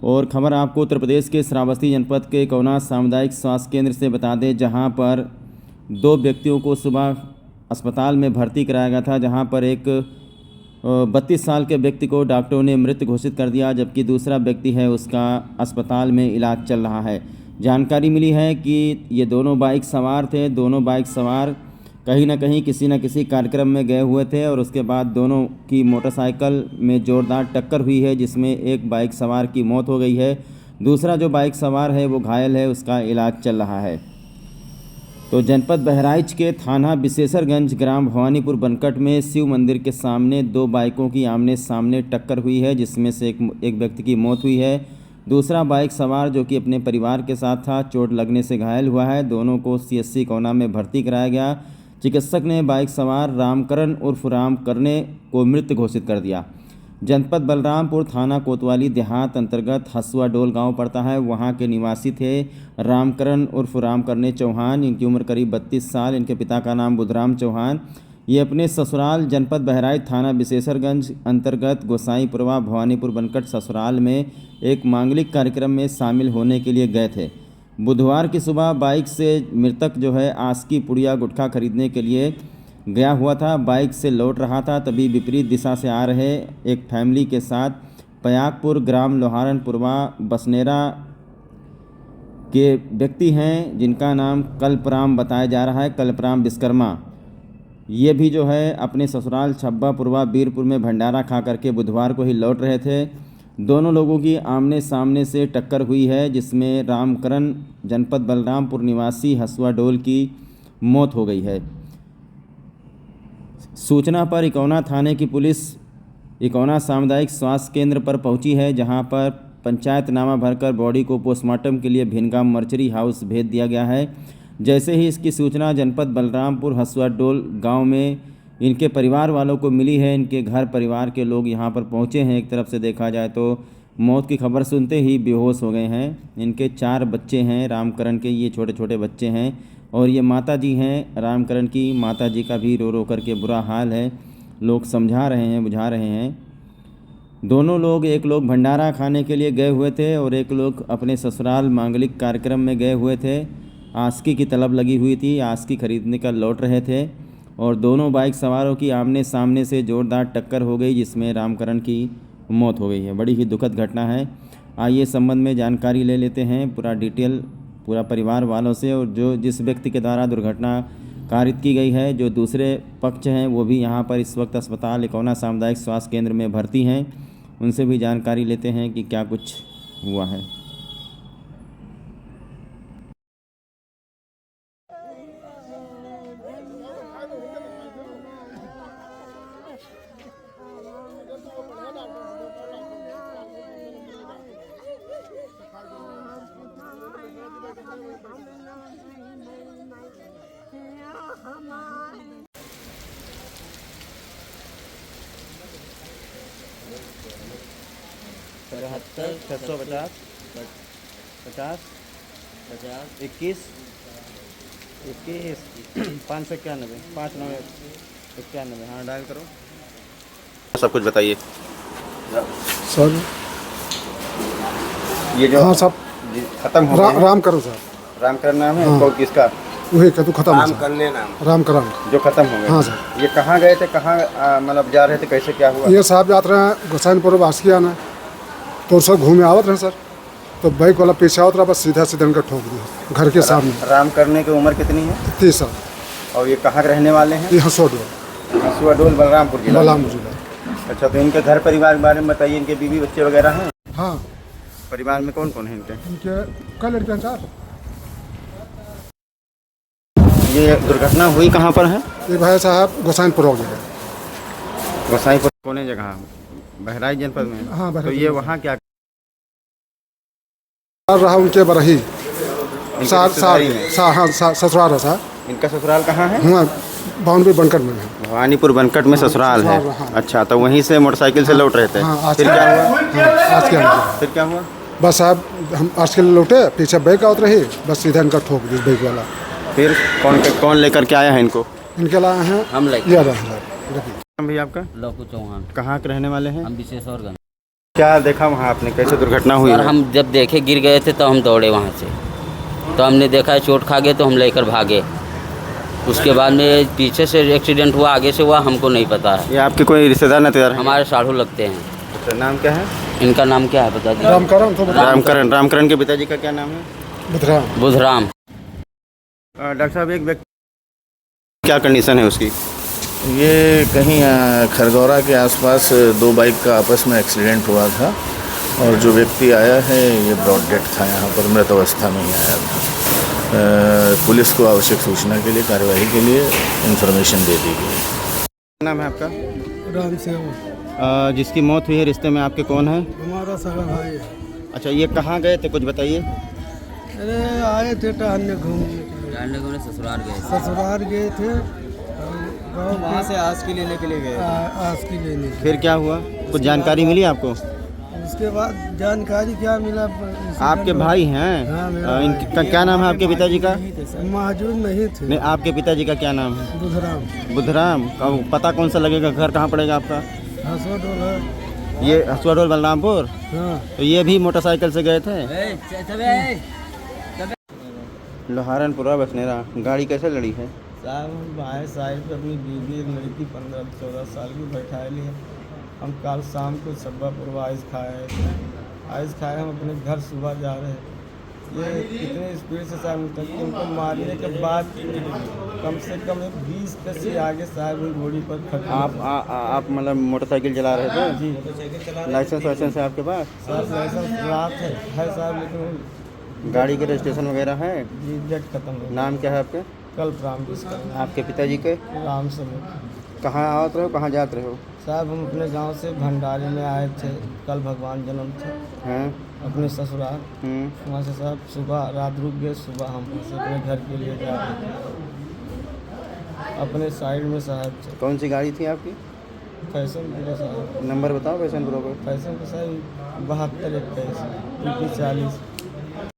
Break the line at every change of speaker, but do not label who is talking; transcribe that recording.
और खबर आपको उत्तर प्रदेश के श्रावस्ती जनपद के इकौना सामुदायिक स्वास्थ्य केंद्र से बता दें, जहां पर 2 व्यक्तियों को सुबह अस्पताल में भर्ती कराया गया था, जहां पर एक 32 साल के व्यक्ति को डॉक्टरों ने मृत घोषित कर दिया, जबकि दूसरा व्यक्ति है उसका अस्पताल में इलाज चल रहा है। जानकारी मिली है कि ये दोनों बाइक सवार थे। दोनों बाइक सवार कहीं ना कहीं किसी न किसी कार्यक्रम में गए हुए थे और उसके बाद दोनों की मोटरसाइकिल में ज़ोरदार टक्कर हुई है, जिसमें एक बाइक सवार की मौत हो गई है। दूसरा जो बाइक सवार है वो घायल है, उसका इलाज चल रहा है। तो जनपद बहराइच के थाना विशेषरगंज ग्राम भवानीपुर बनकट में शिव मंदिर के सामने 2 बाइकों की आमने सामने टक्कर हुई है, जिसमें से एक व्यक्ति की मौत हुई है। दूसरा बाइक सवार जो कि अपने परिवार के साथ था, चोट लगने से घायल हुआ है। दोनों को CSC इकौना में भर्ती कराया गया। चिकित्सक ने बाइक सवार रामकरण उर्फ राम करने को मृत घोषित कर दिया। जनपद बलरामपुर थाना कोतवाली देहात अंतर्गत हसुआ डोल गांव पड़ता है। वहां के निवासी थे रामकरण उर्फ राम करने चौहान। इनकी उम्र करीब 32 साल। इनके पिता का नाम बुधराम चौहान। ये अपने ससुराल जनपद बहराइच थाना विशेषरगंज अंतर्गत गोसाईपुरवा भवानीपुर बनकट ससुराल में एक मांगलिक कार्यक्रम में शामिल होने के लिए गए थे। बुधवार की सुबह बाइक से मृतक जो है आस्की पुड़िया गुटखा खरीदने के लिए गया हुआ था। बाइक से लौट रहा था, तभी विपरीत दिशा से आ रहे एक फैमिली के साथ पयागपुर ग्राम लोहारनपुरवा बसनेरा के व्यक्ति हैं, जिनका नाम कल्पराम बताया जा रहा है, कल्पराम विश्वकर्मा। ये भी जो है अपने ससुराल छब्बापुरवा बीरपुर में भंडारा खा करके बुधवार को ही लौट रहे थे। दोनों लोगों की आमने सामने से टक्कर हुई है, जिसमें रामकरण जनपद बलरामपुर निवासी हसुआ डोल की मौत हो गई है। सूचना पर इकौना थाने की पुलिस इकौना सामुदायिक स्वास्थ्य केंद्र पर पहुंची है, जहां पर पंचायतनामा भरकर बॉडी को पोस्टमार्टम के लिए भिनगाम मर्चरी हाउस भेज दिया गया है। जैसे ही इसकी सूचना जनपद बलरामपुर हसुआ डोल गाँव में इनके परिवार वालों को मिली है, इनके घर परिवार के लोग यहां पर पहुंचे हैं। एक तरफ से देखा जाए तो मौत की खबर सुनते ही बेहोश हो गए हैं। इनके 4 बच्चे हैं रामकरण के, ये छोटे छोटे बच्चे हैं। और ये माता जी हैं रामकरण की, माता जी का भी रो रो करके बुरा हाल है। लोग समझा रहे हैं, बुझा रहे हैं। दोनों लोग, एक लोग भंडारा खाने के लिए गए हुए थे और एक लोग अपने ससुराल मांगलिक कार्यक्रम में गए हुए थे। आस्की की तलब लगी हुई थी, आस्की खरीदने का लौट रहे थे और दोनों बाइक सवारों की आमने सामने से ज़ोरदार टक्कर हो गई, जिसमें रामकरण की मौत हो गई है। बड़ी ही दुखद घटना है। आइए संबंध में जानकारी ले लेते हैं पूरा डिटेल पूरा परिवार वालों से, और जो जिस व्यक्ति के द्वारा दुर्घटना कारित की गई है, जो दूसरे पक्ष हैं वो भी यहाँ पर इस वक्त अस्पताल इकौना सामुदायिक स्वास्थ्य केंद्र में भर्ती हैं। उनसे भी जानकारी लेते हैं कि क्या कुछ हुआ है।
सत्तर
750 50 21 591 5991। हाँ, डायल करो। सब कुछ बताइए
सर।
ये जो
हाँ सब
खत्म हो गया
रामकरण सर,
रामकरण नाम है।
हाँ।
तो किसका?
वही का तो खत्म है
काम
सर।
करने नाम
रामकरण
जो खत्म हो गया।
हाँ सर।
ये कहाँ गए थे, कहाँ मतलब जा रहे थे, कैसे क्या हुआ?
ये साहब जाते रहे गोसाईपुर बास्की आना, तो सब घूमे आवत रहे सर, तो बाइक वाला पीछे आवत रहा, बस सीधा सीधा उनका ठोक दिया घर के सामने।
राम करने की उम्र कितनी है?
30 साल।
और ये कहाँ के रहने वाले हैं?
ये हसुआ डोल
हसुआ डोल बलरामपुर जिला।
बलरामपुर जिला।
अच्छा, तो इनके घर परिवार के बारे में बताइए। इनके बीवी बच्चे वगैरह हैं?
हाँ,
परिवार में कौन कौन है इनके?
इनके कई लड़कियाँ सर।
ये दुर्घटना हुई कहाँ पर है?
ये भाई साहब गोसाईपुर हो गया।
गोसाईपुर कौन जगह? बहराइच जनपद में।
हाँ,
तो
बहराइच
ये वहाँ क्या
रहा उनके बरही हाँ ससुराल है सर।
इनका ससुराल कहाँ है?
हाँ, बाउंड्री बनकर में है।
भवानीपुर बनकट में ससुराल है।
हाँ।
अच्छा, तो वहीं से मोटरसाइकिल से लौट रहे थे।
हाँ, आज
फिर क्या हुआ?
आज क्या
फिर क्या हुआ?
बस साहब हम आज के लिए लौटे, पीछे बाइक आवत रही, बस सीधा इनका ठोक दी बाइक वाला।
फिर कौन लेकर के आया है इनको?
इनके लाए हैं
हम
ये रहा
भैया आपका?
लौकू चौहान।
कहाँ के रहने वाले हैं?
हम विशेषरगंज।
क्या देखा वहाँ आपने, कैसे दुर्घटना हुई
और
है?
हम जब देखे गिर गए थे तो हम दौड़े वहाँ से, तो हमने देखा चोट खा गए तो हम लेकर भागे। उसके बाद में पीछे से एक्सीडेंट हुआ, आगे से हुआ हमको नहीं पता है।
ये आपके कोई रिश्तेदार नातेदार हैं?
हमारे साढ़ू लगते हैं।
अच्छा, नाम क्या है?
इनका नाम क्या है बता दीजिए।
रामकरण तो
रामकरण। रामकरण के पिताजी का क्या नाम है?
बुधराम।
बुधराम।
डॉक्टर साहब, एक व्यक्ति क्या कंडीशन है उसकी?
ये कहीं खरगौरा के आसपास दो बाइक का आपस में एक्सीडेंट हुआ था और जो व्यक्ति आया है ये ब्रॉड डेथ था, यहाँ पर मृत अवस्था में ही आया था। पुलिस को आवश्यक सूचना के लिए, कार्यवाही के लिए इन्फॉर्मेशन दे दी गई।
क्या नाम है आपका?
राम सेव
जिसकी मौत हुई है रिश्ते में आपके कौन है?
हमारा सगा भाई है।
अच्छा, ये कहाँ गए थे, कुछ बताइए।
अरे आए थे टहलने घूमने,
ससुराल गए।
ससुराल गए थे,
वहाँ से आज की लेने के लिए गए।
आज की लेने के।
फिर क्या हुआ, कुछ जानकारी मिली आपको?
उसके बाद जानकारी क्या मिला,
आपके भाई हैं?
हाँ, मेरा
इनका क्या नाम है आपके पिताजी का?
मौजूद नहीं थे।
नहीं, आपके पिताजी का क्या नाम है?
बुधराम।
बुधराम। पता कौन सा लगेगा, घर कहाँ पड़ेगा आपका?
हंसवा डोल है।
ये हसुआ डोल बलरामपुर।
हाँ।
तो ये भी मोटरसाइकिल से गए थे? लोहारनपुरा बसनेरा। गाड़ी कैसे लड़ी है?
साहब हम बाएँ साइड पे अपनी बीवी एक लड़की 15-14 साल की बैठा लिए। हम कल शाम को सब्बापुर आइस खाए थे। आइस खाए हम अपने घर सुबह जा रहे थे। ये इतने स्पीड से साहब तक उनको मारने के बाद कम से कम 20 पे से आगे साहब उन घोड़ी पर खड़े।
आप मतलब मोटरसाइकिल चला रहे थे?
जी।
लाइसेंस वाइसेंस है आपके पास?
साहब लाइसेंस रात है साहब, लेकिन
गाड़ी के रजिस्ट्रेशन वगैरह है?
जी डेट खत्म हो गई।
नाम क्या है आपके?
कल राम जिसका
आपके पिताजी के?
राम समूह।
कहाँ आवत रहे हो, कहाँ जाते रहे हो?
साहब हम अपने गांव से भंडारे में आए थे, कल भगवान जन्म था
हैं?
अपने ससुराल।
हम्म।
वहाँ से साहब सुबह रात रुक गए, सुबह हम वहाँ से अपने घर के लिए जा रहे थे अपने साइड में साहब से।
कौन सी गाड़ी थी आपकी?
फैशन प्रो साहब,
नंबर बताओ फैशन प्रो का।
फैशन प्रो साहब 72 21 PP 40।